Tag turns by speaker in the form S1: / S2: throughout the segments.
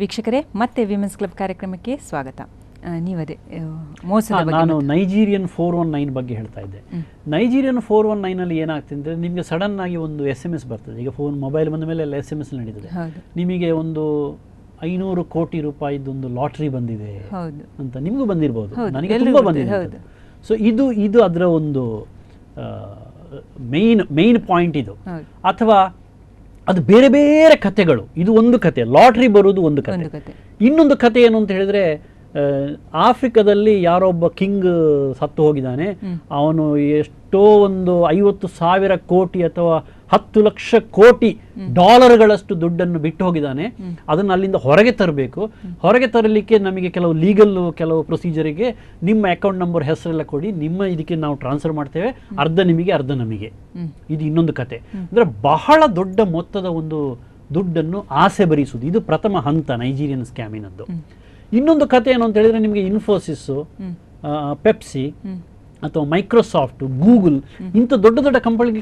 S1: ವೀಕ್ಷಕರೇ, ಮತ್ತೆ women's club ಕಾರ್ಯಕ್ರಮಕ್ಕೆ ಸ್ವಾಗತ. ನೀವದೇ ಮೋಸದ ಬಗ್ಗೆ
S2: ನಾನು ನೈಜೀರಿಯನ್ 419 ಬಗ್ಗೆ ಹೇಳ್ತಾ ಇದ್ದೆ. ನೈಜೀರಿಯನ್ 419 ಏನಾಗ್ತದೆ ಅಂದರೆ ನಿಮಗೆ ಸಡನ್ ಆಗಿ ಒಂದು SMS ಬರ್ತದೆ. ಈಗ ಮೊಬೈಲ್ ಬಂದ ಮೇಲೆ ಎಲ್ಲ SMS ನಡೀತದೆ. ನಿಮಗೆ ಒಂದು 500 ಕೋಟಿ ರೂಪಾಯಿದೊಂದು ಲಾಟ್ರಿ ಬಂದಿದೆ ಅಂತ ನಿಮಗೂ ಬಂದಿರಬಹುದು, ನನಗೆ ತುಂಬ ಬಂದಿದೆ. ಸೊ ಇದು ಅದರ ಒಂದು ಮೇನ್ ಪಾಯಿಂಟ್ ಇದು. ಅಥವಾ ಅದು ಬೇರೆ ಬೇರೆ ಕಥೆಗಳು. ಇದು ಒಂದು ಕತೆ, ಲಾಟ್ರಿ ಬರುವುದು ಒಂದು ಕತೆ. ಇನ್ನೊಂದು ಕತೆ ಏನು ಅಂತ ಹೇಳಿದ್ರೆ, ಆಫ್ರಿಕಾದಲ್ಲಿ ಯಾರೊಬ್ಬ ಕಿಂಗ್ ಸತ್ತು ಹೋಗಿದ್ದಾನೆ. ಅವನು ಎಷ್ಟೋ ಒಂದು 50,000 ಕೋಟಿ ಅಥವಾ 10 ಲಕ್ಷ ಕೋಟಿ ಡಾಲರ್ಗಳಷ್ಟು ದುಡ್ಡನ್ನು ಬಿಟ್ಟು ಹೋಗಿದ್ದಾನೆ. ಅದನ್ನು ಅಲ್ಲಿಂದ ಹೊರಗೆ ತರಬೇಕು. ಹೊರಗೆ ತರಲಿಕ್ಕೆ ನಮಗೆ ಕೆಲವು ಪ್ರೊಸೀಜರಿಗೆ ನಿಮ್ಮ ಅಕೌಂಟ್ ನಂಬರ್ ಹೆಸರೆಲ್ಲ ಕೊಡಿ, ನಿಮ್ಮ ಇದಕ್ಕೆ ನಾವು ಟ್ರಾನ್ಸ್ಫರ್ ಮಾಡ್ತೇವೆ, ಅರ್ಧ ನಿಮಗೆ ಅರ್ಧ ನಮಗೆ. ಇದು ಇನ್ನೊಂದು ಕತೆ. ಅಂದರೆ ಬಹಳ ದೊಡ್ಡ ಮೊತ್ತದ ಒಂದು ದುಡ್ಡನ್ನು ಆಸೆ ಭರಿಸುವುದು, ಇದು ಪ್ರಥಮ ಹಂತ ನೈಜೀರಿಯನ್ ಸ್ಕ್ಯಾಮಿನದ್ದು. ಇನ್ನೊಂದು ಕತೆ ಏನು ಅಂತ ಹೇಳಿದ್ರೆ, ನಿಮಗೆ ಇನ್ಫೋಸಿಸ್, ಪೆಪ್ಸಿ ಅಥವಾ ಮೈಕ್ರೋಸಾಫ್ಟ್, ಗೂಗಲ್ ಇಂಥ ದೊಡ್ಡ ದೊಡ್ಡ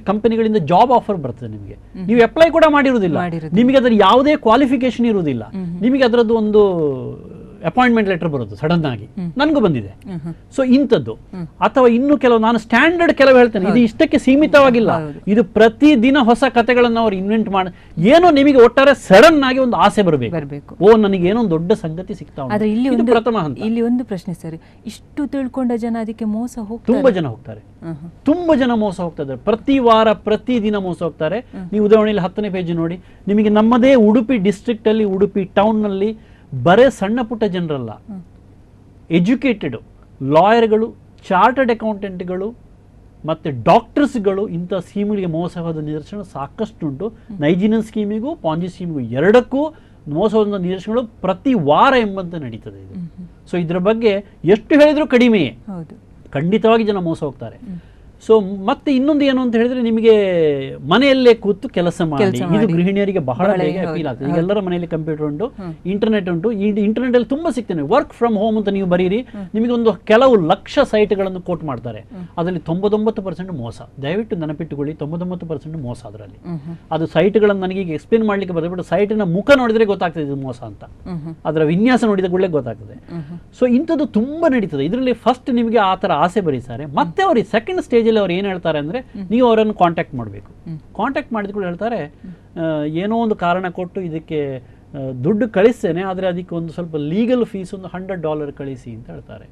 S2: ಕಂಪನಿಗಳಿಂದ ಜಾಬ್ ಆಫರ್ ಬರ್ತದೆ ನಿಮಗೆ. ನೀವು ಅಪ್ಲೈ ಕೂಡ ಮಾಡಿರುವುದಿಲ್ಲ, ನಿಮಗೆ ಅದರ ಯಾವುದೇ ಕ್ವಾಲಿಫಿಕೇಶನ್ ಇರುವುದಿಲ್ಲ. ನಿಮಗೆ ಅದರದ್ದು ಒಂದು ಅಪಾಯಿಂಟ್ಮೆಂಟ್ ಲೆಟರ್ ಬರೋದು ಸಡನ್ ಆಗಿ. ನನಗೂ ಬಂದಿದೆ. ಸೊ ಇಂಥದ್ದು. ಅಥವಾ ಇನ್ನು ನಾನು ಸ್ಟ್ಯಾಂಡರ್ಡ್ ಕೆಲವು ಹೇಳ್ತೇನೆ, ಇದು ಇಷ್ಟಕ್ಕೆ ಸೀಮಿತವಾಗಿಲ್ಲ. ಇದು ಪ್ರತಿದಿನ ಹೊಸ ಕಥೆಗಳನ್ನು ಅವರು ಇನ್ವೆಂಟ್ ಮಾಡಿ ಏನೋ ನಿಮಗೆ ಒಟ್ಟಾರೆ ಸಡನ್ ಆಗಿ ಒಂದು ಆಸೆ ಬರಬೇಕು. ಓ, ನನಗೆ ಏನೋ ಒಂದು ದೊಡ್ಡ ಸಂಗತಿ ಸಿಗ್ತಾ ಉಂಟು. ಇದು ಪ್ರಥಮ ಹಂತ.
S1: ಇಲ್ಲಿ ಒಂದು ಪ್ರಶ್ನೆ ಸರ್, ಇಷ್ಟು ತಿಳ್ಕೊಂಡ ಜನ ಅದಕ್ಕೆ ಮೋಸ ಹೋಗ್ತಾರೆ.
S2: ತುಂಬಾ ಜನ ಮೋಸ ಹೋಗ್ತಾರೆ. ಪ್ರತಿ ವಾರ ಪ್ರತಿದಿನ ಮೋಸ ಹೋಗ್ತಾರೆ. ನೀವು ಉದಾಹರಣೆಯಲ್ಲಿ 10ನೇ ಪೇಜ್ ನೋಡಿ, ನಿಮಗೆ ನಮ್ಮದೇ ಉಡುಪಿ ಡಿಸ್ಟ್ರಿಕ್ಟ್ ಅಲ್ಲಿ, ಉಡುಪಿ ಟೌನ್ ನಲ್ಲಿ ಬರೇ ಸಣ್ಣ ಪುಟ್ಟ ಜನರಲ್ಲ, ಎಜುಕೇಟೆಡ್ ಲಾಯರ್ಗಳು, ಚಾರ್ಟರ್ಡ್ ಅಕೌಂಟೆಂಟ್ಗಳು ಮತ್ತು ಡಾಕ್ಟರ್ಸ್ಗಳು ಇಂಥ ಸ್ಕೀಮ್ಗಳಿಗೆ ಮೋಸವಾದ ನಿದರ್ಶನ ಸಾಕಷ್ಟು ಉಂಟು. ನೈಜೀರಿಯನ್ ಸ್ಕೀಮಿಗೂ ಪಾಂಜಿ ಸ್ಕೀಮಿಗೂ ಎರಡಕ್ಕೂ ಮೋಸವಾದ ನಿದರ್ಶನಗಳು ಪ್ರತಿ ವಾರ ಎಂಬಂತೆ ನಡೀತದೆ ಇದು. ಸೊ ಇದರ ಬಗ್ಗೆ ಎಷ್ಟು ಹೇಳಿದರೂ ಕಡಿಮೆಯೇ. ಖಂಡಿತವಾಗಿ ಜನ ಮೋಸ ಹೋಗ್ತಾರೆ. ಸೊ ಮತ್ತೆ ಇನ್ನೊಂದು ಏನು ಅಂತ ಹೇಳಿದ್ರೆ, ನಿಮಗೆ ಮನೆಯಲ್ಲೇ ಕೂತು ಕೆಲಸ ಮಾಡಿ, ಇದು ಗೃಹಿಣಿಯರಿಗೆ ಬಹಳ ಬೇಗ ಅಪೀಲ್ ಆಗ್ತದೆ. ಈಗ ಎಲ್ಲರ ಮನೆಯಲ್ಲಿ ಕಂಪ್ಯೂಟರ್ ಉಂಟು, ಇಂಟರ್ನೆಟ್ ಉಂಟು. ಈ ಇಂಟರ್ನೆಟ್ ಅಲ್ಲಿ ತುಂಬಾ ಸಿಗ್ತೇನೆ. ವರ್ಕ್ ಫ್ರಮ್ ಹೋಮ್ ಅಂತ ನೀವು ಬರೀರಿ, ನಿಮಗೆ ಒಂದು ಕೆಲವು ಲಕ್ಷ ಸೈಟ್ಗಳನ್ನು ಕೋಟ್ ಮಾಡ್ತಾರೆ. ಅದರಲ್ಲಿ 99% ಮೋಸ. ದಯವಿಟ್ಟು ನೆನಪಿಟ್ಟುಕೊಳ್ಳಿ, 99% ಮೋಸ ಅದರಲ್ಲಿ. ಅದು ಸೈಟ್ಗಳನ್ನು ನನಗೆ ಈಗ ಎಕ್ಸ್ಪ್ಲೇನ್ ಮಾಡ್ಲಿಕ್ಕೆ ಬರ್ತದೆ, ಬಟ್ ಸೈಟಿನ ಮುಖ ನೋಡಿದ್ರೆ ಗೊತ್ತಾಗ್ತದೆ ಇದು ಮೋಸ ಅಂತ. ಅದರ ವಿನ್ಯಾಸ ನೋಡಿದ ಕೂಡಲೇ ಗೊತ್ತಾಗ್ತದೆ. ಸೊ ಇಂಥದ್ದು ತುಂಬಾ ನಡೀತದೆ. ಇದರಲ್ಲಿ ಫಸ್ಟ್ ನಿಮಗೆ ಆ ಥರ ಆಸೆ ಬರೀತಾರೆ. ಮತ್ತೆ ಅವರಿಗೆ ಸೆಕೆಂಡ್ ಸ್ಟೇಜ್ ಅವ್ರು ಏನು ಹೇಳ್ತಾರೆ ಅಂದ್ರೆ, ನೀವು ಅವರನ್ನು ಕಾಂಟ್ಯಾಕ್ಟ್ ಮಾಡಬೇಕು. ಕಾಂಟ್ಯಾಕ್ಟ್ ಮಾಡಿದ ಕೂಡ ಹೇಳ್ತಾರೆ, ಏನೋ ಒಂದು ಕಾರಣ ಕೊಟ್ಟು ಇದಕ್ಕೆ ದುಡ್ಡು ಕಳಿಸ್ತೇನೆ, ಆದರೆ ಅದಕ್ಕೆ ಒಂದು ಸ್ವಲ್ಪ ಲೀಗಲ್ ಫೀಸ್ ಒಂದು $100 ಕಳಿಸಿ ಅಂತ ಹೇಳ್ತಾರೆ.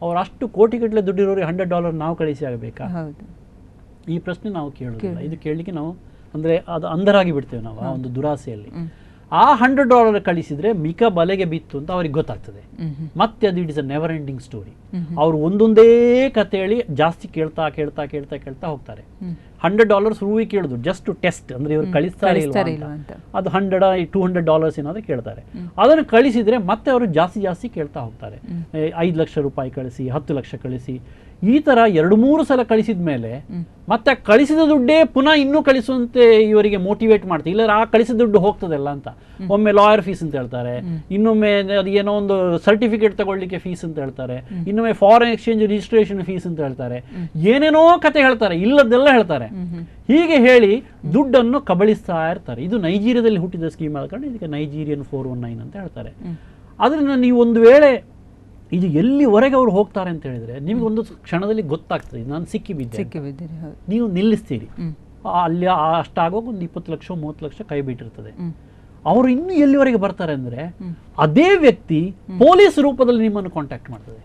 S2: ಅವ್ರು ಅಷ್ಟು ಕೋಟಿಗಟ್ಟಲೆ ದುಡ್ಡು ಇರೋರಿಗೆ $100 ನಾವು ಕಳಿಸಿ ಆಗಬೇಕಾ? ಈ ಪ್ರಶ್ನೆ ನಾವು ಕೇಳೋದಿಲ್ಲ. ಇದು ಕೇಳಲಿಕ್ಕೆ ನಾವು ಅಂದ್ರೆ ಅದು ಅಂಧರಾಗಿ ಬಿಡ್ತೇವೆ ನಾವು ಆ ಒಂದು ದುರಾಸೆಯಲ್ಲಿ. ಆ $100 ಕಳಿಸಿದ್ರೆ ಮಿಕ ಬಲೆಗೆ ಬಿತ್ತು ಅಂತ ಅವ್ರಿಗೆ ಗೊತ್ತಾಗ್ತದೆ. ಮತ್ತೆ ಅದು it is a never ending story. ಅವ್ರು ಒಂದೊಂದೇ ಕತೆ ಹೇಳಿ ಜಾಸ್ತಿ ಕೇಳ್ತಾ ಹೋಗ್ತಾರೆ. $100 ರೂವಿ ಕೇಳುದು ಜಸ್ಟ್ ಟು ಟೆಸ್ಟ್, ಅಂದ್ರೆ ಇವರು ಕಳಿಸ್ತಾರೆ ಅಂತ. ಅದು $100-200 ಏನಾದ್ರು ಕೇಳ್ತಾರೆ. ಅದನ್ನು ಕಳಿಸಿದ್ರೆ ಮತ್ತೆ ಅವರು ಜಾಸ್ತಿ ಕೇಳ್ತಾ ಹೋಗ್ತಾರೆ. 5 ಲಕ್ಷ ರೂಪಾಯಿ ಕಳಿಸಿ, 10 ಲಕ್ಷ ಕಳಿಸಿ. ಈ ತರ 2-3 ಸಲ ಕಳಿಸಿದ ಮೇಲೆ ಮತ್ತೆ ಕಳಿಸಿದ ದುಡ್ಡೇ ಪುನಃ ಇನ್ನೂ ಕಳಿಸುವಂತೆ ಇವರಿಗೆ ಮೋಟಿವೇಟ್ ಮಾಡ್ತಾರೆ. ಇಲ್ಲ, ಆ ಕಳಿಸಿದ ದುಡ್ಡು ಹೋಗ್ತದಲ್ಲ ಅಂತ. ಒಮ್ಮೆ ಲಾಯರ್ ಫೀಸ್ ಅಂತ ಹೇಳ್ತಾರೆ, ಇನ್ನೊಮ್ಮೆ ಅದು ಏನೋ ಒಂದು ಸರ್ಟಿಫಿಕೇಟ್ ತಗೊಳ್ಳಿಕ್ಕೆ ಫೀಸ್ ಅಂತ ಹೇಳ್ತಾರೆ, ಇನ್ನೊಮ್ಮೆ ಫಾರಿನ್ ಎಕ್ಸ್ಚೇಂಜ್ ರಿಜಿಸ್ಟ್ರೇಷನ್ ಫೀಸ್ ಅಂತ ಹೇಳ್ತಾರೆ, ಏನೇನೋ ಕತೆ ಹೇಳ್ತಾರೆ, ಇಲ್ಲದೆಲ್ಲ ಹೇಳ್ತಾರೆ. ಹೀಗೆ ಹೇಳಿ ದುಡ್ಡನ್ನು ಕಬಳಿಸ್ತಾ ಇರ್ತಾರೆ. ಇದು ನೈಜೀರಿಯಾದಲ್ಲಿ ಹುಟ್ಟಿದ ಸ್ಕೀಮ್ ಆದ ಕಾರಣ ಇದಕ್ಕೆ ನೈಜೀರಿಯನ್ 419 ಅಂತ ಹೇಳ್ತಾರೆ. ಅದರಿಂದ ನೀವು ಒಂದು ವೇಳೆ ಇದು ಎಲ್ಲಿವರೆಗೆ ಅವರು ಹೋಗ್ತಾರೆ ಅಂತ ಹೇಳಿದ್ರೆ, ನಿಮ್ಗೆ ಒಂದು ಕ್ಷಣದಲ್ಲಿ ಗೊತ್ತಾಗ್ತದೆ, ನಾನು ಸಿಕ್ಕಿಬಿದ್ದೆ, ನೀವು ನಿಲ್ಲಿಸ್ತೀರಿ. ಅಲ್ಲಿ ಅಷ್ಟಾಗೋಗ ಒಂದು 20 ಲಕ್ಷ 30 ಲಕ್ಷ ಕೈ ಬಿಟ್ಟಿರ್ತದೆ. ಅವರು ಇನ್ನೂ ಎಲ್ಲಿವರೆಗೆ ಬರ್ತಾರೆ ಅಂದ್ರೆ, ಅದೇ ವ್ಯಕ್ತಿ ಪೊಲೀಸ್ ರೂಪದಲ್ಲಿ ನಿಮ್ಮನ್ನು ಕಾಂಟ್ಯಾಕ್ಟ್ ಮಾಡ್ತದೆ.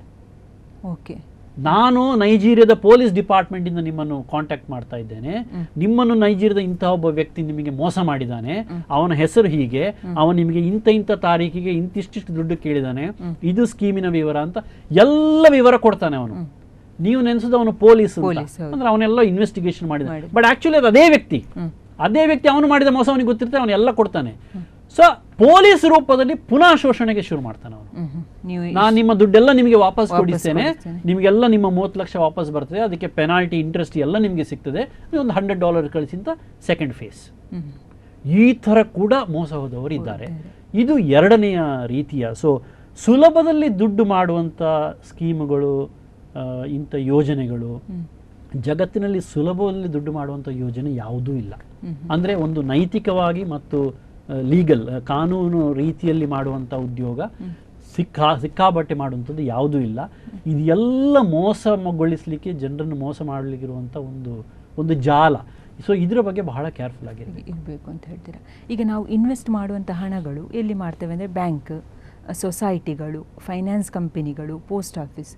S2: ನಾನು ನೈಜೀರಿಯಾದ ಪೊಲೀಸ್ ಡಿಪಾರ್ಟ್ಮೆಂಟ್ ಇಂದ ನಿಮ್ಮನ್ನು ಕಾಂಟ್ಯಾಕ್ಟ್ ಮಾಡ್ತಾ ಇದ್ದೇನೆ, ನಿಮ್ಮನ್ನು ನೈಜೀರಿಯಾದ ಇಂತಹ ಒಬ್ಬ ವ್ಯಕ್ತಿ ನಿಮಗೆ ಮೋಸ ಮಾಡಿದ್ದಾನೆ, ಅವನ ಹೆಸರು ಹೀಗೆ, ಅವನು ನಿಮಗೆ ಇಂಥ ತಾರೀಕಿಗೆ ಇಂತಿಷ್ಟು ದುಡ್ಡು ಕೇಳಿದಾನೆ, ಇದು ಸ್ಕೀಮಿನ ವಿವರ ಅಂತ ಎಲ್ಲ ವಿವರ ಕೊಡ್ತಾನೆ ಅವನು. ನೀವು ನೆನೆಸೋದು ಅವನು ಪೊಲೀಸ್ ಅಂದ್ರೆ ಅವನೆಲ್ಲ ಇನ್ವೆಸ್ಟಿಗೇಷನ್ ಮಾಡಿದ, ಬಟ್ ಆಕ್ಚುಲಿ ಅದು ಅದೇ ವ್ಯಕ್ತಿ ಅವನು ಮಾಡಿದ ಮೋಸ ಅವನಿಗೆ ಗೊತ್ತಿರ್ತಾನೆ, ಅವನೆಲ್ಲ ಕೊಡ್ತಾನೆ. ಸೊ ಪೊಲೀಸ್ ರೂಪದಲ್ಲಿ ಪುನಃ ಶೋಷಣೆಗೆ ಶುರು ಮಾಡ್ತಾನೆ ಅವನು. ನಾನು ನಿಮ್ಮ ದುಡ್ಡೆಲ್ಲ ನಿಮಗೆ ವಾಪಸ್ ಕೊಡಿಸ್ತೇನೆ, ನಿಮಗೆಲ್ಲ ನಿಮ್ಮ 30 ಲಕ್ಷ ವಾಪಸ್ ಬರ್ತದೆ, ಅದಕ್ಕೆ ಪೆನಾಲ್ಟಿ ಇಂಟ್ರೆಸ್ಟ್ ಎಲ್ಲ ನಿಮಗೆ ಸಿಗ್ತದೆ, ಒಂದು $100 ಕಳಿಸಿ ಅಂತ ಸೆಕೆಂಡ್ ಫೇಸ್. ಈ ಥರ ಕೂಡ ಮೋಸ ಹೋದವರು ಇದ್ದಾರೆ. ಇದು ಎರಡನೆಯ ರೀತಿಯ. ಸೊ ಸುಲಭದಲ್ಲಿ ದುಡ್ಡು ಮಾಡುವಂಥ ಸ್ಕೀಮ್ಗಳು, ಇಂಥ ಯೋಜನೆಗಳು ಜಗತ್ತಿನಲ್ಲಿ ಸುಲಭದಲ್ಲಿ ದುಡ್ಡು ಮಾಡುವಂಥ ಯೋಜನೆ ಯಾವುದೂ ಇಲ್ಲ. ಅಂದರೆ ಒಂದು ನೈತಿಕವಾಗಿ ಮತ್ತು ಲೀಗಲ್ ಕಾನೂನು ರೀತಿಯಲ್ಲಿ ಮಾಡುವಂಥ ಉದ್ಯೋಗ ಸಿಕ್ಕಾಬಟ್ಟೆ ಮಾಡುವಂಥದ್ದು ಯಾವುದೂ ಇಲ್ಲ. ಇದೆಲ್ಲ ಮೋಸಗೊಳಿಸಲಿಕ್ಕೆ, ಜನರನ್ನು ಮೋಸ ಮಾಡಲಿಕ್ಕಿರುವಂಥ ಒಂದು ಜಾಲ. ಸೊ ಇದರ ಬಗ್ಗೆ ಬಹಳ ಕೇರ್ಫುಲ್
S1: ಇರಬೇಕು ಅಂತ ಹೇಳ್ತೀರಾ. ಈಗ ನಾವು ಇನ್ವೆಸ್ಟ್ ಮಾಡುವಂಥ ಹಣಗಳು ಎಲ್ಲಿ ಮಾಡ್ತೇವೆ ಅಂದರೆ ಬ್ಯಾಂಕ್, ಸೊಸೈಟಿಗಳು, ಫೈನಾನ್ಸ್ ಕಂಪನಿಗಳು, ಪೋಸ್ಟ್ ಆಫೀಸ್,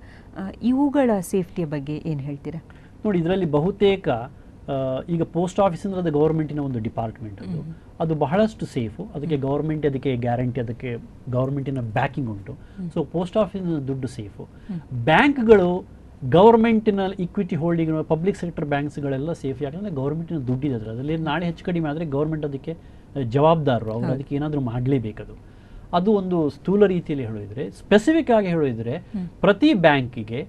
S1: ಇವುಗಳ ಸೇಫ್ಟಿಯ ಬಗ್ಗೆ ಏನು ಹೇಳ್ತೀರಾ?
S2: ನೋಡಿ, ಇದರಲ್ಲಿ ಬಹುತೇಕ ಈಗ ಪೋಸ್ಟ್ ಆಫೀಸ್ ಅಂದರೆ ಅದು ಗೌರ್ಮೆಂಟಿನ ಒಂದು ಡಿಪಾರ್ಟ್ಮೆಂಟ್, ಅದು ಬಹಳಷ್ಟು ಸೇಫು. ಅದಕ್ಕೆ ಗೌರ್ಮೆಂಟ್ ಅದಕ್ಕೆ ಗ್ಯಾರಂಟಿ, ಅದಕ್ಕೆ ಗೌರ್ಮೆಂಟಿನ ಬ್ಯಾಕಿಂಗ್ ಉಂಟು. ಸೊ ಪೋಸ್ಟ್ ಆಫೀಸಿನ ದುಡ್ಡು ಸೇಫು. ಬ್ಯಾಂಕ್ಗಳು ಗೌರ್ಮೆಂಟಿನ ಇಕ್ವಿಟಿ ಹೋಲ್ಡಿಂಗ್, ಪಬ್ಲಿಕ್ ಸೆಕ್ಟರ್ ಬ್ಯಾಂಕ್ಸ್ಗಳೆಲ್ಲ ಸೇಫ್. ಯಾಕಂದರೆ ಗೌರ್ಮೆಂಟಿನ ದುಡ್ಡಿದೆ ಅದರಲ್ಲಿ. ನಾಳೆ ಹೆಚ್ಚು ಕಡಿಮೆ ಆದರೆ ಗೌರ್ಮೆಂಟ್ ಅದಕ್ಕೆ ಜವಾಬ್ದಾರರು, ಅವರು ಅದಕ್ಕೆ ಏನಾದರೂ ಮಾಡಲೇಬೇಕದು. ಅದು ಒಂದು ಸ್ಥೂಲ ರೀತಿಯಲ್ಲಿ ಹೇಳೋದಿದ್ರೆ. ಸ್ಪೆಸಿಫಿಕ್ ಆಗಿ ಹೇಳೋದಿದ್ರೆ, ಪ್ರತಿ ಬ್ಯಾಂಕಿಗೆ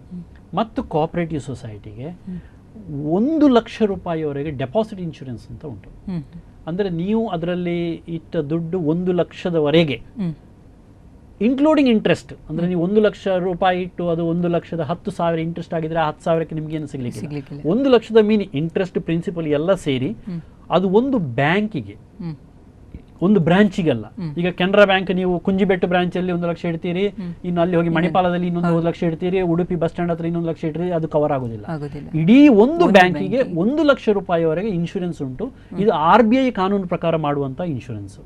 S2: ಮತ್ತು ಕೋಆಪರೇಟಿವ್ ಸೊಸೈಟಿಗೆ 1 ಲಕ್ಷ ರೂಪಾಯಿವರೆಗೆ ಡೆಪಾಸಿಟ್ ಇನ್ಶೂರೆನ್ಸ್ ಅಂತ ಉಂಟು. ಅಂದರೆ ನೀವು ಅದರಲ್ಲಿ ಇಟ್ಟ ದುಡ್ಡು 1 ಲಕ್ಷದವರೆಗೆ, ಇನ್ಕ್ಲೂಡಿಂಗ್ ಇಂಟ್ರೆಸ್ಟ್. ಅಂದರೆ ನೀವು 1 ಲಕ್ಷ ರೂಪಾಯಿ ಇಟ್ಟು ಅದು 1,10,000 ಇಂಟ್ರೆಸ್ಟ್ ಆಗಿದ್ರೆ ಆ 10,000ಕ್ಕೆ ನಿಮ್ಗೇನು ಸಿಗಲಿಕ್ಕೆ 1 ಲಕ್ಷದ ಇಂಟ್ರೆಸ್ಟ್, ಪ್ರಿನ್ಸಿಪಲ್ ಎಲ್ಲ ಸೇರಿ ಅದು ಒಂದು ಬ್ಯಾಂಕಿಗೆ, ಒಂದು ಬ್ರಾಂಚಿಗಲ್ಲ. ಈಗ ಕೆನರಾ ಬ್ಯಾಂಕ್ ನೀವು ಕುಂಜಿಬೆಟ್ಟು ಬ್ರಾಂಚಲ್ಲಿ 1 ಲಕ್ಷ ಇಡ್ತೀರಿ, ಇನ್ನು ಅಲ್ಲಿ ಹೋಗಿ ಮಣಿಪಾಲದಲ್ಲಿ ಇನ್ನೊಂದು 1 ಲಕ್ಷ ಇಡ್ತೀರಿ, ಉಡುಪಿ ಬಸ್ ಸ್ಟ್ಯಾಂಡ್ ಹತ್ರ ಇನ್ನೊಂದು 1 ಲಕ್ಷ ಇಡ್ತೀರಿ, ಅದು ಕವರ್ ಆಗೋದಿಲ್ಲ. ಇಡೀ ಒಂದು ಬ್ಯಾಂಕಿಗೆ 1 ಲಕ್ಷ ರೂಪಾಯಿವರೆಗೆ ಇನ್ಶೂರೆನ್ಸ್ ಉಂಟು. ಇದು RBI ಕಾನೂನು ಪ್ರಕಾರ ಮಾಡುವಂತ ಇನ್ಶೂರೆನ್ಸ್.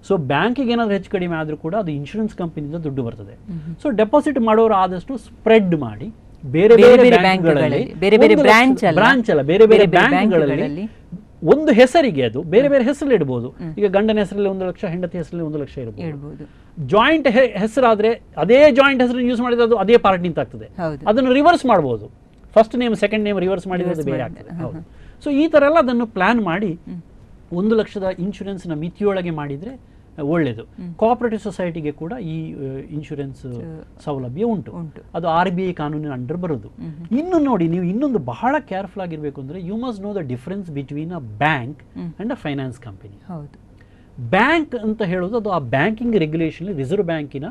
S2: ಸೊ ಬ್ಯಾಂಕಿಗೆ ಏನಾದ್ರು ಹೆಚ್ಚು ಕಡಿಮೆ ಆದ್ರೂ ಕೂಡ ಅದು ಇನ್ಶೂರೆನ್ಸ್ ಕಂಪನಿಯಿಂದ ದುಡ್ಡು ಬರ್ತದೆ. ಸೊ ಡೆಪಾಸಿಟ್ ಮಾಡೋರು ಆದಷ್ಟು ಸ್ಪ್ರೆಡ್ ಮಾಡಿ ಬೇರೆ ಬೇರೆ ಬ್ಯಾಂಕ್ಗಳಲ್ಲಿ, ಬ್ರಾಂಚ್ ಅಲ್ಲ, ಬೇರೆ ಬೇರೆ ಬ್ಯಾಂಕ್ಗಳಲ್ಲಿ ಒಂದು ಹೆಸರಿಗೆ, ಅದು ಬೇರೆ ಬೇರೆ ಹೆಸರಲ್ಲಿ ಇಡಬಹುದು. ಈಗ ಗಂಡನ ಹೆಸರಲ್ಲಿ 1 ಲಕ್ಷ, ಹೆಂಡತಿ ಹೆಸರಲ್ಲಿ 1 ಲಕ್ಷ ಇರಬಹುದು. ಜಾಯಿಂಟ್ ಹೆಸರಾದ್ರೆ ಅದೇ ಜಾಯಿಂಟ್ ಹೆಸರು ಯೂಸ್ ಮಾಡಿದ್ರೆ ಅದು ಅದೇ ಪಾರ್ಟ್ ನಿಂತಾಗ್ತದೆ. ಅದನ್ನು ರಿವರ್ಸ್ ಮಾಡಬಹುದು. First name second name reverse ಮಾಡಿದ್ರೆ ಬೇರೆ ಆಗ್ತದೆ. ಹೌದು. ಸೊ ಈ ತರ ಎಲ್ಲ ಅದನ್ನು ಪ್ಲಾನ್ ಮಾಡಿ 1 ಲಕ್ಷದ ಇನ್ಶೂರೆನ್ಸ್ನ ಮಿತಿಯೊಳಗೆ ಮಾಡಿದ್ರೆ ಒಳ್ಳೆಯದು. ಕೋಆಪರೇಟಿವ್ ಸೊಸೈಟಿಗೆ ಕೂಡ ಈ ಇನ್ಶೂರೆನ್ಸ್ ಸೌಲಭ್ಯ ಉಂಟು. ಅದು RBI ಕಾನೂನಿನ ಅಂಡರ್ ಬರೋದು. ಇನ್ನು ನೋಡಿ, ನೀವು ಇನ್ನೊಂದು ಬಹಳ ಕೇರ್ಫುಲ್ ಆಗಿರ್ಬೇಕು ಅಂದ್ರೆ, you must know the difference between a bank and a finance company. Bank ಅಂತ ಹೇಳೋದು ಅದು ಆ ಬ್ಯಾಂಕಿಂಗ್ ರೆಗ್ಯುಲೇಷನ್, ರಿಸರ್ವ್ ಬ್ಯಾಂಕಿನ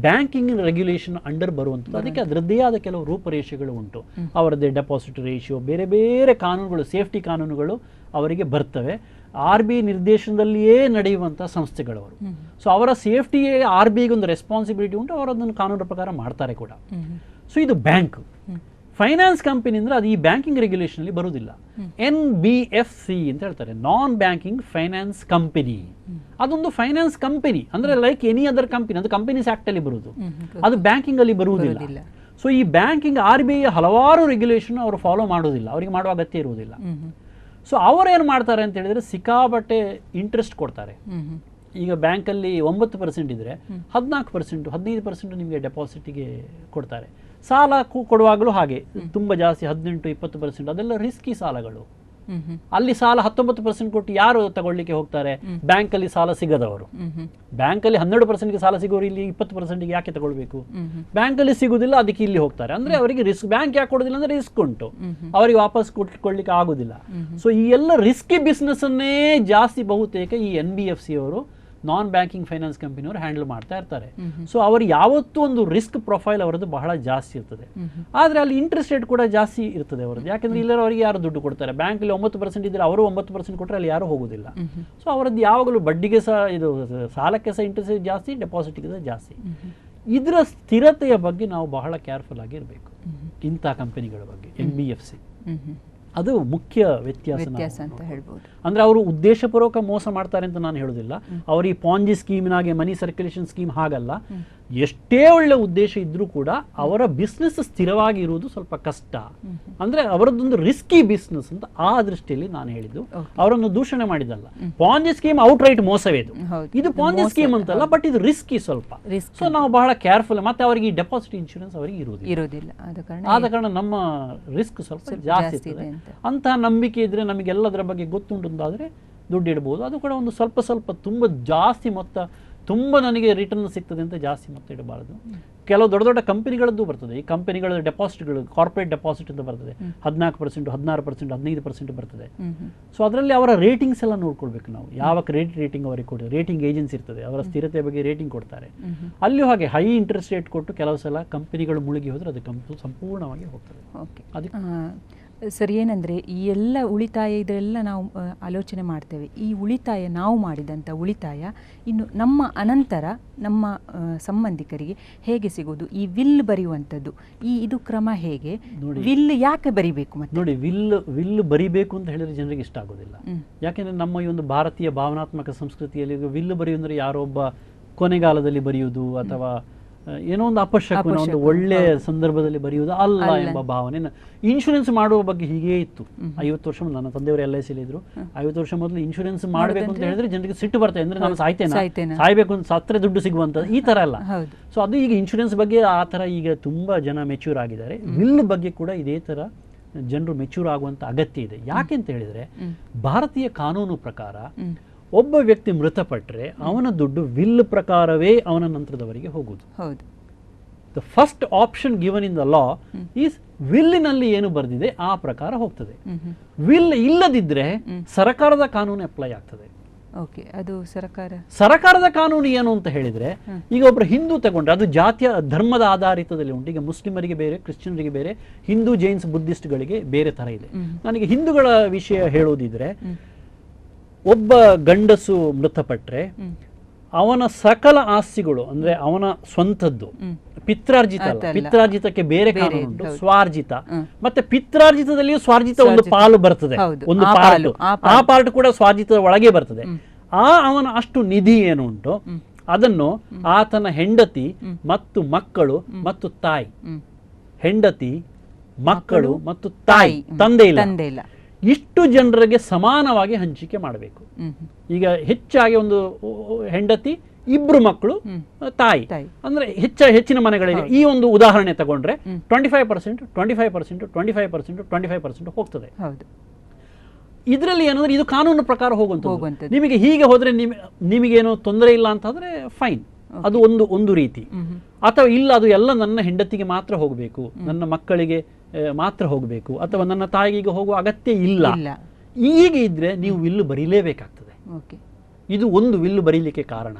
S2: ಬ್ಯಾಂಕಿಂಗ್ ರೆಗ್ಯುಲೇಷನ್ ಅಂಡರ್ ಬರುವಂಥದ್ದು. ಅದಕ್ಕೆ ಅದರದ್ದೇ ಆದ ಕೆಲವು ರೂಪರೇಷೆಗಳು ಉಂಟು. ಅವರದ್ದೇ ಡೆಪಾಸಿಟ್ ರೇಷಿಯೋ, ಬೇರೆ ಬೇರೆ ಕಾನೂನುಗಳು, ಸೇಫ್ಟಿ ಕಾನೂನುಗಳು ಅವರಿಗೆ ಬರ್ತವೆ. RBI ನಿರ್ದೇಶನದಲ್ಲಿಯೇ ನಡೆಯುವಂಥ ಸಂಸ್ಥೆಗಳವರು. ಸೊ ಅವರ ಸೇಫ್ಟಿಯೇ RBIಗೆ ಒಂದು ರೆಸ್ಪಾನ್ಸಿಬಿಲಿಟಿ ಉಂಟು. ಅವರು ಅದನ್ನು ಕಾನೂನು ಪ್ರಕಾರ ಮಾಡ್ತಾರೆ ಕೂಡ. ಸೊ ಇದು ಬ್ಯಾಂಕ್. ಫೈನಾನ್ಸ್ ಕಂಪನಿ ಅಂದರೆ ಅದು ಈ ಬ್ಯಾಂಕಿಂಗ್ ರೆಗ್ಯುಲೇಷನ್ ಅಲ್ಲಿ ಬರುವುದಿಲ್ಲ. NBFC ಅಂತ ಹೇಳ್ತಾರೆ, ನಾನ್ ಬ್ಯಾಂಕಿಂಗ್ ಫೈನಾನ್ಸ್ ಕಂಪನಿ. ಅದೊಂದು ಫೈನಾನ್ಸ್ ಕಂಪನಿ ಅಂದ್ರೆ ಲೈಕ್ ಎನಿ ಅದರ್ ಕಂಪನಿ. ಅದು ಕಂಪನೀಸ್ ಆಕ್ಟ್ ಅಲ್ಲಿ ಬರುವುದು, ಅದು ಬ್ಯಾಂಕಿಂಗ್ ಅಲ್ಲಿ ಬರುವುದಿಲ್ಲ. ಸೊ ಈ ಬ್ಯಾಂಕಿಂಗ್ RBI ಹಲವಾರು ರೆಗ್ಯುಲೇಷನ್ ಅವರು ಫಾಲೋ ಮಾಡೋದಿಲ್ಲ, ಅವರಿಗೆ ಮಾಡುವ ಅಗತ್ಯ ಇರುವುದಿಲ್ಲ. ಸೊ ಅವರೇನು ಮಾಡ್ತಾರೆ ಅಂತ ಹೇಳಿದ್ರೆ, ಸಿಕ್ಕಾಬಟ್ಟೆ ಇಂಟ್ರೆಸ್ಟ್ ಕೊಡ್ತಾರೆ. ಈಗ ಬ್ಯಾಂಕಲ್ಲಿ 9% ಇದ್ರೆ 14%, 15% ನಿಮಗೆ ಡೆಪಾಸಿಟಿಗೆ ಕೊಡ್ತಾರೆ. ಸಾಲ ಕೊಡುವಾಗಲೂ ಹಾಗೆ ತುಂಬ ಜಾಸ್ತಿ 18-20%. ಅದೆಲ್ಲ ರಿಸ್ಕಿ ಸಾಲಗಳು. ಅಲ್ಲಿ ಸಾಲ 19% ಕೊಟ್ಟು ಯಾರು ತಗೊಳ್ಳಿಕ್ಕೆ ಹೋಗ್ತಾರೆ? ಬ್ಯಾಂಕಲ್ಲಿ ಸಾಲ ಸಿಗದವರು. ಬ್ಯಾಂಕಲ್ಲಿ 12%ಗೆ ಸಾಲ ಸಿಗೋರು ಇಲ್ಲಿ 20%ಗೆ ಯಾಕೆ ತಗೊಳ್ಬೇಕು? ಬ್ಯಾಂಕಲ್ಲಿ ಸಿಗುದಿಲ್ಲ, ಅದಕ್ಕೆ ಇಲ್ಲಿ ಹೋಗ್ತಾರೆ. ಅಂದ್ರೆ ಅವರಿಗೆ ರಿಸ್ಕ್. ಬ್ಯಾಂಕ್ ಯಾಕೆ ಕೊಡೋದಿಲ್ಲ ಅಂದ್ರೆ ರಿಸ್ಕ್ ಉಂಟು, ಅವರಿಗೆ ವಾಪಸ್ ಕೊಡ್ಲಿಕ್ಕೆ ಆಗುದಿಲ್ಲ. ಸೊ ಈ ಎಲ್ಲ ರಿಸ್ಕಿ ಬಿಸ್ನೆಸ್ ಅನ್ನೇ ಜಾಸ್ತಿ ಬಹುತೇಕ ಈ NBFC ಅವರು, ನಾನ್ ಬ್ಯಾಂಕಿಂಗ್ ಫೈನಾನ್ಸ್ ಕಂಪನಿಯವರು ಹ್ಯಾಂಡಲ್ ಮಾಡ್ತಾ ಇರ್ತಾರೆ. ಸೊ ಅವರು ಯಾವತ್ತೂ ಒಂದು ರಿಸ್ಕ್ ಪ್ರೊಫೈಲ್ ಅವರದ್ದು ಬಹಳ ಜಾಸ್ತಿ ಇರ್ತದೆ. ಆದರೆ ಅಲ್ಲಿ ಇಂಟ್ರೆಸ್ಟ್ ರೇಟ್ ಕೂಡ ಜಾಸ್ತಿ ಇರ್ತದೆ ಅವರದ್ದು. ಯಾಕಂದ್ರೆ ಇಲ್ಲರ ಅವರಿಗೆ ಯಾರು ದುಡ್ಡು ಕೊಡ್ತಾರೆ? ಬ್ಯಾಂಕಲ್ಲಿ 9% ಇದ್ರೆ ಅವರು 9% ಕೊಟ್ಟರೆ ಅಲ್ಲಿ ಯಾರು ಹೋಗುದಿಲ್ಲ. ಸೊ ಅವರದ್ದು ಯಾವಾಗಲೂ ಬಡ್ಡಿಗೆ ಸಹ, ಇದು ಸಾಲಕ್ಕೆ ಸಹ ಇಂಟ್ರೆಸ್ಟ್ ಜಾಸ್ತಿ, ಡೆಪಾಸಿಟ್ಗೆ ಸಹ ಜಾಸ್ತಿ. ಇದರ ಸ್ಥಿರತೆಯ ಬಗ್ಗೆ ನಾವು ಬಹಳ ಕೇರ್ಫುಲ್ ಆಗಿರಬೇಕು ಇಂಥ ಕಂಪನಿಗಳ ಬಗ್ಗೆ. NBFC ಅದು ಮುಖ್ಯ ವ್ಯತ್ಯಾಸ
S1: ಅಂತ ಹೇಳ್ಬೋದು.
S2: ಅಂದ್ರೆ ಅವರು ಉದ್ದೇಶಪೂರ್ವಕ ಮೋಸ ಮಾಡ್ತಾರೆ ಅಂತ ನಾನು ಹೇಳೋದಿಲ್ಲ. ಅವರು ಈ ಪಾಂಜಿ ಸ್ಕೀಮಿನಾಗೆ, ಮನಿ ಸರ್ಕ್ಯುಲೇಷನ್ ಸ್ಕೀಮ್ ಹಾಗಲ್ಲ. ಎಷ್ಟೇ ಒಳ್ಳೆ ಉದ್ದೇಶ ಇದ್ರೂ ಕೂಡ ಅವರ ಬಿಸ್ನೆಸ್ ಸ್ಥಿರವಾಗಿ ಇರುವುದು ಸ್ವಲ್ಪ ಕಷ್ಟ. ಅಂದ್ರೆ ಅವರದ್ದೊಂದು ರಿಸ್ಕಿ ಬಿಸ್ನೆಸ್ ಅಂತ ಆ ದೃಷ್ಟಿಯಲ್ಲಿ ನಾನು ಹೇಳಿದ್ದು. ಅವರನ್ನು ದೂಷಣೆ ಮಾಡಿದಲ್ಲ. ಪಾಂಜಿ ಸ್ಕೀಮ್ ಔಟ್ ರೈಟ್ ಮೋಸವೇ ಇದು ಪಾಂಜಿ ಸ್ಕೀಮ್ ಅಂತಲ್ಲ, ಬಟ್ ಇದು ರಿಸ್ಕಿ ಸ್ವಲ್ಪ. ಸೊ ನಾವು ಬಹಳ ಕೇರ್ಫುಲ್. ಮತ್ತೆ ಅವರಿಗೆ ಡೆಪಾಸಿಟ್ ಇನ್ಶೂರೆನ್ಸ್ ಅವರಿಗೆ ಇರುವುದಿಲ್ಲ. ಆದ ಕಾರಣ ನಮ್ಮ ರಿಸ್ಕ್ ಸ್ವಲ್ಪ ಜಾಸ್ತಿ ಇರ್ತದೆ. ಅಂತಹ ನಂಬಿಕೆ ಇದ್ರೆ, ನಮಗೆಲ್ಲದರ ಬಗ್ಗೆ ಗೊತ್ತುಂಟು ಅಂತಾದ್ರೆ ದುಡ್ಡು ಇಡಬಹುದು. ಅದು ಕೂಡ ಒಂದು ಸ್ವಲ್ಪ ತುಂಬ ಜಾಸ್ತಿ ಮೊತ್ತ, ತುಂಬ ನನಗೆ ರಿಟರ್ನ್ ಸಿಗ್ತದೆ ಅಂತ ಜಾಸ್ತಿ ಮೊತ್ತ ಇಡಬಾರದು. ಕೆಲವು ದೊಡ್ಡ ದೊಡ್ಡ ಕಂಪನಿಗಳದ್ದು ಬರ್ತದೆ. ಈ ಕಂಪನಿಗಳ ಡೆಪಾಸಿಟ್ಗಳು, ಕಾರ್ಪೊರೇಟ್ ಡೆಪಾಸಿಟ್ ಅಂತ ಬರ್ತದೆ, 14%, 16%, 15% ಬರ್ತದೆ. ಸೊ ಅದರಲ್ಲಿ ಅವರ ರೇಟಿಂಗ್ಸ್ ಎಲ್ಲ ನೋಡ್ಕೊಳ್ಬೇಕು ನಾವು. ಯಾವ ರೇಟಿಂಗ್ ಅವರಿಗೆ ಕೊಡ್ತಾರೆ. ರೇಟಿಂಗ್ ಏಜೆನ್ಸಿ ಇರ್ತದೆ, ಅವರ ಸ್ಥಿರತೆಯ ಬಗ್ಗೆ ರೇಟಿಂಗ್ ಕೊಡ್ತಾರೆ. ಅಲ್ಲಿಯೂ ಹಾಗೆ ಹೈ ಇಂಟ್ರೆಸ್ಟ್ ರೇಟ್ ಕೊಟ್ಟು ಕೆಲವು ಸಲ ಕಂಪನಿಗಳು ಮುಳುಗಿ ಹೋದ್ರೆ ಅದು ಸಂಪೂರ್ಣವಾಗಿ ಹೋಗ್ತದೆ.
S1: ಓಕೆ,
S2: ಅದಕ್ಕೆ
S1: ಸರ್, ಏನಂದರೆ ಈ ಎಲ್ಲ ಉಳಿತಾಯ ಇದೆಲ್ಲ ನಾವು ಆಲೋಚನೆ ಮಾಡ್ತೇವೆ. ಈ ಉಳಿತಾಯ ನಾವು ಮಾಡಿದಂಥ ಉಳಿತಾಯ ಇನ್ನು ನಮ್ಮ ಅನಂತರ ನಮ್ಮ ಸಂಬಂಧಿಕರಿಗೆ ಹೇಗೆ ಸಿಗೋದು? ಈ ವಿಲ್ ಬರೆಯುವಂಥದ್ದು, ಇದು ಕ್ರಮ ಹೇಗೆ? ವಿಲ್ ಯಾಕೆ ಬರಿಬೇಕು? ಮತ್ತೆ
S2: ನೋಡಿ, ವಿಲ್ ಬರಿಬೇಕು ಅಂತ ಹೇಳಿದ್ರೆ ಜನರಿಗೆ ಇಷ್ಟ ಆಗೋದಿಲ್ಲ. ಯಾಕೆಂದ್ರೆ ನಮ್ಮ ಈ ಒಂದು ಭಾರತೀಯ ಭಾವನಾತ್ಮಕ ಸಂಸ್ಕೃತಿಯಲ್ಲಿ ವಿಲ್ ಬರೆಯುವಂದ್ರೆ ಯಾರೋ ಒಬ್ಬ ಕೊನೆಗಾಲದಲ್ಲಿ ಬರೆಯುವುದು ಅಥವಾ ಏನೋ ಒಂದು ಅಪಶಕುನ, ಒಂದು ಒಳ್ಳೆ ಸಂದರ್ಭದಲ್ಲಿ ಬರೆಯುವುದು ಅಲ್ಲ ಎಂಬ ಭಾವನೆ. ಇನ್ಶೂರೆನ್ಸ್ ಮಾಡುವ ಬಗ್ಗೆ ಹೀಗೇ ಇತ್ತು 50 ವರ್ಷ. ನನ್ನ ತಂದೆಯವರು LIC ಇದ್ರು. 50 ವರ್ಷ ಮೊದಲು ಇನ್ಶೂರೆನ್ಸ್ ಮಾಡಬೇಕು ಅಂತ ಹೇಳಿದ್ರೆ ಜನರಿಗೆ ಸಿಟ್ಟು ಬರ್ತದೆ. ಅಂದ್ರೆ ನಾನು ಸಾಯ್ಬೇಕು ಅಂತ ಸತ್ರೆ ದುಡ್ಡು ಸಿಗುವಂತ ಈ ತರ ಎಲ್ಲ. ಸೊ ಅದು ಈಗ ಇನ್ಶೂರೆನ್ಸ್ ಬಗ್ಗೆ ಆ ತರ ಈಗ ತುಂಬಾ ಜನ ಮೆಚ್ಯೂರ್ ಆಗಿದ್ದಾರೆ. ವಿಲ್ ಬಗ್ಗೆ ಕೂಡ ಇದೇ ತರ ಜನರು ಮೆಚ್ಯೂರ್ ಆಗುವಂತ ಅಗತ್ಯ ಇದೆ. ಯಾಕೆ ಅಂತ ಹೇಳಿದ್ರೆ ಭಾರತೀಯ ಕಾನೂನು ಪ್ರಕಾರ ಒಬ್ಬ ವ್ಯಕ್ತಿ ಮೃತಪಟ್ಟರೆ ಅವನ ದುಡ್ಡು ವಿಲ್ ಪ್ರಕಾರವೇ ಅವನ ನಂತರದವರಿಗೆ ಹೋಗುವುದು. The first option given in the law is ವಿಲ್ಲಿನಲ್ಲಿ ಏನು ಬರೆದಿದೆ ಆ ಪ್ರಕಾರ ಹೋಗ್ತದೆ. ವಿಲ್ ಇಲ್ಲದಿದ್ರೆ ಸರ್ಕಾರದ ಕಾನೂನು ಅಪ್ಲೈ ಆಗ್ತದೆ.
S1: ಅದು
S2: ಸರ್ಕಾರದ ಕಾನೂನು ಏನು ಅಂತ ಹೇಳಿದ್ರೆ, ಈಗ ಒಬ್ಬರು ಹಿಂದೂ ತಗೊಂಡ್ರೆ ಅದು ಜಾತಿಯ ಧರ್ಮದ ಆಧಾರಿತದಲ್ಲಿ ಉಂಟು. ಈಗ ಮುಸ್ಲಿಮರಿಗೆ ಬೇರೆ, ಕ್ರಿಶ್ಚಿಯನ್ರಿಗೆ ಬೇರೆ, ಹಿಂದೂ ಜೈನ್ಸ್ ಬುದ್ಧಿಸ್ಟ್ಗಳಿಗೆ ಬೇರೆ ತರ ಇದೆ. ನನಗೆ ಹಿಂದೂಗಳ ವಿಷಯ ಹೇಳುವುದಿದ್ರೆ, ಒಬ್ಬ ಗಂಡಸು ಮೃತಪಟ್ರೆ ಅವನ ಸಕಲ ಆಸ್ತಿಗಳು ಅಂದ್ರೆ ಅವನ ಸ್ವಂತದ್ದು ಪಿತ್ರಾರ್ಜಿತ ಅಲ್ಲ, ಪಿತ್ರಾರ್ಜಿತಕ್ಕೆ ಬೇರೆ ಕಾನೂನು ಉಂಟು, ಸ್ವಾರ್ಜಿತ. ಮತ್ತೆ ಪಿತ್ರಾರ್ಜಿತದಲ್ಲಿಯೂ ಸ್ವಾರ್ಜಿತ ಒಂದು ಪಾಲು ಬರ್ತದೆ, ಒಂದು ಪಾರ್ಟ್. ಆ ಪಾರ್ಟ್ ಕೂಡ ಸ್ವಾರ್ಜಿತದ ಒಳಗೆ ಬರ್ತದೆ. ಅವನ ಅಷ್ಟು ನಿಧಿ ಏನು ಉಂಟು ಅದನ್ನು ಆತನ ಹೆಂಡತಿ ಮತ್ತು ಮಕ್ಕಳು ಮತ್ತು ತಾಯಿ, ಹೆಂಡತಿ ಮಕ್ಕಳು ಮತ್ತು ತಾಯಿ, ತಂದೆ ಇಲ್ಲ, ಇಷ್ಟು ಜನರಿಗೆ ಸಮಾನವಾಗಿ ಹಂಚಿಕೆ ಮಾಡಬೇಕು. ಈಗ ಹೆಚ್ಚಾಗಿ ಒಂದು ಹೆಂಡತಿ, 2 ಮಕ್ಕಳು, ತಾಯಿ, ಅಂದ್ರೆ ಹೆಚ್ಚಿನ ಮನೆಗಳಿಗೆ ಈ ಒಂದು ಉದಾಹರಣೆ ತಗೊಂಡ್ರೆ 25% ಹೋಗ್ತದೆ. ಇದರಲ್ಲಿ ಏನಂದ್ರೆ ಇದು ಕಾನೂನು ಪ್ರಕಾರ ಹೋಗುವಂಥದ್ದು. ನಿಮಗೆ ಹೀಗೆ ಹೋದ್ರೆ ನಿಮಗೇನು ತೊಂದರೆ ಇಲ್ಲ ಅಂತಂದ್ರೆ ಫೈನ್, ಅದು ಒಂದು ರೀತಿ. ಅಥವಾ ಇಲ್ಲ, ಅದು ಎಲ್ಲ ನನ್ನ ಹೆಂಡತಿಗೆ ಮಾತ್ರ ಹೋಗಬೇಕು, ನನ್ನ ಮಕ್ಕಳಿಗೆ ಮಾತ್ರ ಹೋಗಬೇಕು, ಅಥವಾ ನನ್ನ ತಾಯಿಗೆ ಹೋಗುವ ಅಗತ್ಯ ಇಲ್ಲ, ಹೀಗೆ ಇದ್ರೆ ನೀವು ವಿಲ್ಲು ಬರೀಲೇಬೇಕಾಗ್ತದೆ. ಇದು ಒಂದು ವಿಲ್ಲು ಬರೀಲಿಕ್ಕೆ ಕಾರಣ.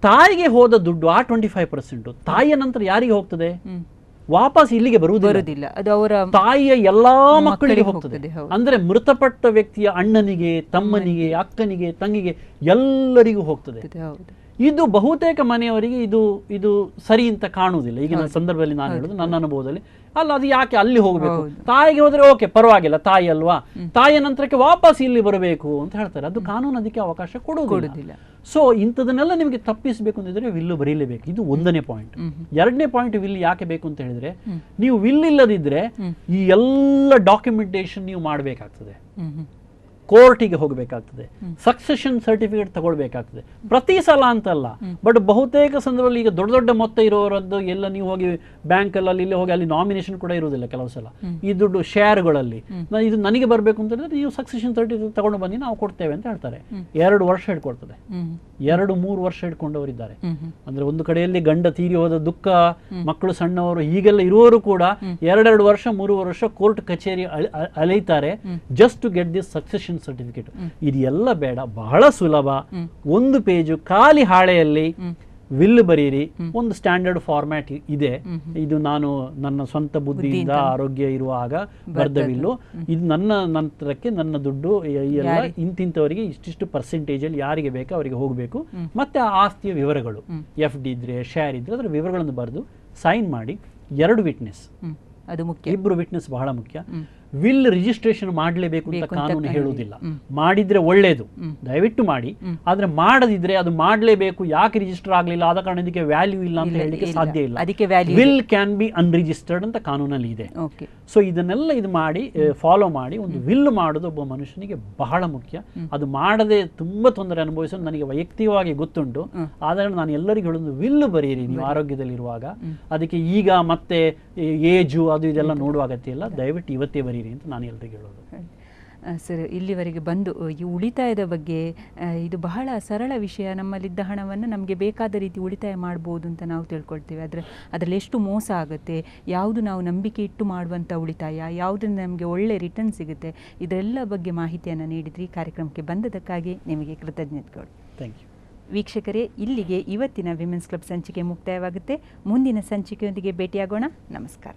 S2: ತಾಯಿಗೆ ಹೋದ ದುಡ್ಡು ಆ 25% ತಾಯಿಯ ನಂತರ ಯಾರಿಗೆ ಹೋಗ್ತದೆ? ವಾಪಸ್ ಇಲ್ಲಿಗೆ ಬರುವುದಿಲ್ಲ, ಅದು ಅವರ ತಾಯಿಯ ಎಲ್ಲಾ ಮಕ್ಕಳಿಗೆ ಹೋಗ್ತದೆ. ಅಂದ್ರೆ ಮೃತಪಟ್ಟ ವ್ಯಕ್ತಿಯ ಅಣ್ಣನಿಗೆ, ತಮ್ಮನಿಗೆ, ಅಕ್ಕನಿಗೆ, ತಂಗಿಗೆ ಎಲ್ಲರಿಗೂ ಹೋಗ್ತದೆ. ಇದು ಬಹುತೇಕ ಮನೆಯವರಿಗೆ ಇದು ಸರಿ ಅಂತ ಕಾಣುವುದಿಲ್ಲ. ಈಗಿನ ಸಂದರ್ಭದಲ್ಲಿ ನಾನು ಹೇಳುದು ನನ್ನ ಅನುಭವದಲ್ಲಿ. ಅಲ್ಲ, ಅದು ಯಾಕೆ ಅಲ್ಲಿ ಹೋಗಬೇಕು? ತಾಯಿಗೆ ಹೋದ್ರೆ ಓಕೆ, ಪರವಾಗಿಲ್ಲ, ತಾಯಿ ಅಲ್ವಾ, ತಾಯಿಯ ನಂತರಕ್ಕೆ ವಾಪಸ್ ಇಲ್ಲಿ ಬರಬೇಕು ಅಂತ ಹೇಳ್ತಾರೆ. ಅದು ಕಾನೂನು ಅದಕ್ಕೆ ಅವಕಾಶ ಕೊಡುವುದಿಲ್ಲ. ಸೊ ಇಂಥದನ್ನೆಲ್ಲ ನಿಮಗೆ ತಪ್ಪಿಸಬೇಕು ಅಂತಿದ್ರೆ ವಿಲ್ಲು ಬರೀಲೇಬೇಕು. ಇದು 1ನೇ ಪಾಯಿಂಟ್. 2ನೇ ಪಾಯಿಂಟ್, ವಿಲ್ ಯಾಕೆ ಬೇಕು ಅಂತ ಹೇಳಿದ್ರೆ, ನೀವು ವಿಲ್ ಇಲ್ಲದಿದ್ರೆ ಈ ಎಲ್ಲ ಡಾಕ್ಯುಮೆಂಟೇಶನ್ ನೀವು ಮಾಡಬೇಕಾಗ್ತದೆ, ಕೋರ್ಟಿಗೆ ಹೋಗಬೇಕಾಗ್ತದೆ, ಸಕ್ಸೆಷನ್ ಸರ್ಟಿಫಿಕೇಟ್ ತಗೊಳ್ಬೇಕಾಗ್ತದೆ. ಪ್ರತಿ ಸಲ ಅಂತಲ್ಲ, ಬಟ್ ಬಹುತೇಕ ಸಂದರ್ಭದಲ್ಲಿ ಈಗ ದೊಡ್ಡ ದೊಡ್ಡ ಮೊತ್ತ ಇರೋರದ್ದು ಎಲ್ಲ ನೀವು ಹೋಗಿ ಬ್ಯಾಂಕ್ ಅಲ್ಲಿ ಇಲ್ಲಿ ಹೋಗಿ ಅಲ್ಲಿ ನಾಮಿನೇಷನ್ ಕೂಡ ಇರುವುದಿಲ್ಲ ಕೆಲವು ಸಲ. ಈ ದುಡ್ಡು ಶೇರ್ಗಳಲ್ಲಿ ಇದು ನನಗೆ ಬರಬೇಕು ಅಂತ ಹೇಳಿದ್ರೆ ನೀವು ಸಕ್ಸೆಷನ್ ಸರ್ಟಿಫಿಕೇಟ್ ತಗೊಂಡು ಬನ್ನಿ, ನಾವು ಕೊಡ್ತೇವೆ ಅಂತ ಹೇಳ್ತಾರೆ. 2 ವರ್ಷ ಹಿಡ್ಕೊಳ್ತದೆ, 2-3 ವರ್ಷ ಹಿಡ್ಕೊಂಡವರಿದ್ದಾರೆ. ಅಂದ್ರೆ ಒಂದು ಕಡೆಯಲ್ಲಿ ಗಂಡ ತೀರಿ ಹೋದ ದುಃಖ, ಮಕ್ಕಳು ಸಣ್ಣವರು, ಹೀಗೆಲ್ಲ ಇರುವವರು ಕೂಡ 2 ವರ್ಷ 3 ವರ್ಷ ಕೋರ್ಟ್ ಕಚೇರಿ ಅಲೆಯುತ್ತಾರೆ just to get this succession certificate. ಇದೆಲ್ಲ ಬೇಡ, ಬಹಳ ಸುಲಭ. 1 ಪೇಜು ಖಾಲಿ ಹಾಳೆಯಲ್ಲಿ ವಿಲ್ ಬರೀರಿ. ಒಂದು ಸ್ಟ್ಯಾಂಡರ್ಡ್ ಫಾರ್ಮ್ಯಾಟ್ ಇದೆ. ಇದು ನಾನು ನನ್ನ ಸ್ವಂತ ಬುದ್ಧಿಯಿಂದ ಆರೋಗ್ಯ ಇರುವಾಗ ಬರೆದ ವಿಲ್ಲು. ಇದು ನನ್ನ ನಂತರಕ್ಕೆ ನನ್ನ ದುಡ್ಡು ಎಲ್ಲ ಇಂತಿಂತವರಿಗೆ ಇಷ್ಟಿಷ್ಟು ಪರ್ಸೆಂಟೇಜ್ ಅಲ್ಲಿ ಯಾರಿಗೆ ಬೇಕೋ ಅವರಿಗೆ ಹೋಗಬೇಕು. ಮತ್ತೆ ಆ ಆಸ್ತಿಯ ವಿವರಗಳು, FD ಇದ್ರೆ, ಶೇರ್ ಇದ್ರೆ ಅದರ ವಿವರಗಳನ್ನು ಬರೆದು ಸೈನ್ ಮಾಡಿ. 2 ವಿಟ್ನೆಸ್, ಅದು ಮುಖ್ಯ. 2 ವಿಟ್ನೆಸ್ ಬಹಳ ಮುಖ್ಯ. ವಿಲ್ ರಿಜಿಸ್ಟ್ರೇಷನ್ ಮಾಡಲೇಬೇಕು ಅಂತ ಕಾನೂನು ಹೇಳುವುದಿಲ್ಲ. ಮಾಡಿದ್ರೆ ಒಳ್ಳೇದು, ದಯವಿಟ್ಟು ಮಾಡಿ. ಆದ್ರೆ ಮಾಡದಿದ್ರೆ ಅದು ಮಾಡಲೇಬೇಕು. ಯಾಕೆ ರಿಜಿಸ್ಟರ್ ಆಗಲಿಲ್ಲ, ಆದ ಕಾರಣ ಇದಕ್ಕೆ ವ್ಯಾಲ್ಯೂ ಇಲ್ಲ ಅಂತ ಹೇಳಲಿಕ್ಕೆ ಸಾಧ್ಯ ಇಲ್ಲ. ವಿಲ್ ಕ್ಯಾನ್ ಬಿ ಅನ್ರಿಜಿಸ್ಟರ್ಡ್ ಅಂತ ಕಾನೂನಲ್ಲಿ ಇದೆ. ಸೊ ಇದನ್ನೆಲ್ಲ ಇದು ಮಾಡಿ ಫಾಲೋ ಮಾಡಿ. ಒಂದು ವಿಲ್ ಮಾಡೋದು ಒಬ್ಬ ಮನುಷ್ಯನಿಗೆ ಬಹಳ ಮುಖ್ಯ. ಅದು ಮಾಡದೆ ತುಂಬಾ ತೊಂದರೆ ಅನುಭವಿಸೋದು ನನಗೆ ವೈಯಕ್ತಿಕವಾಗಿ ಗೊತ್ತುಂಟು. ಆದ್ರೆ ನಾನು ಎಲ್ಲರಿಗೂ ಹೇಳೋದು, ವಿಲ್ ಬರೀರಿ ನೀವು ಆರೋಗ್ಯದಲ್ಲಿರುವಾಗ. ಅದಕ್ಕೆ ಈಗ ಮತ್ತೆ ಏಜು ಅದು ಇದೆಲ್ಲ ನೋಡುವ ಅಗತ್ಯ ಇಲ್ಲ. ದಯವಿಟ್ಟು ಇವತ್ತೇ ಬರೀರಿ ಅಂತ ನಾನು ಎಲ್ಲರಿಗೂ ಹೇಳೋದು.
S1: ಸರ್, ಇಲ್ಲಿವರೆಗೆ ಬಂದು ಈ ಉಳಿತಾಯದ ಬಗ್ಗೆ, ಇದು ಬಹಳ ಸರಳ ವಿಷಯ. ನಮ್ಮಲ್ಲಿದ್ದ ಹಣವನ್ನು ನಮಗೆ ಬೇಕಾದ ರೀತಿ ಉಳಿತಾಯ ಮಾಡ್ಬೋದು ಅಂತ ನಾವು ತಿಳ್ಕೊಳ್ತೇವೆ. ಅದರಲ್ಲಿ ಎಷ್ಟು ಮೋಸ ಆಗುತ್ತೆ, ಯಾವುದು ನಾವು ನಂಬಿಕೆ ಇಟ್ಟು ಮಾಡುವಂಥ ಉಳಿತಾಯ, ಯಾವುದರಿಂದ ನಮಗೆ ಒಳ್ಳೆ ರಿಟರ್ನ್ ಸಿಗುತ್ತೆ, ಇದೆಲ್ಲ ಬಗ್ಗೆ ಮಾಹಿತಿಯನ್ನು ನೀಡಿದ್ರಿ. ಕಾರ್ಯಕ್ರಮಕ್ಕೆ ಬಂದದಕ್ಕಾಗಿ ನಿಮಗೆ ಕೃತಜ್ಞತೆಗಳು.
S2: Thank you.
S1: ವೀಕ್ಷಕರೇ, ಇಲ್ಲಿಗೆ ಇವತ್ತಿನ ವಿಮೆನ್ಸ್ ಕ್ಲಬ್ ಸಂಚಿಕೆ ಮುಕ್ತಾಯವಾಗುತ್ತೆ. ಮುಂದಿನ ಸಂಚಿಕೆಯೊಂದಿಗೆ ಭೇಟಿಯಾಗೋಣ. ನಮಸ್ಕಾರ.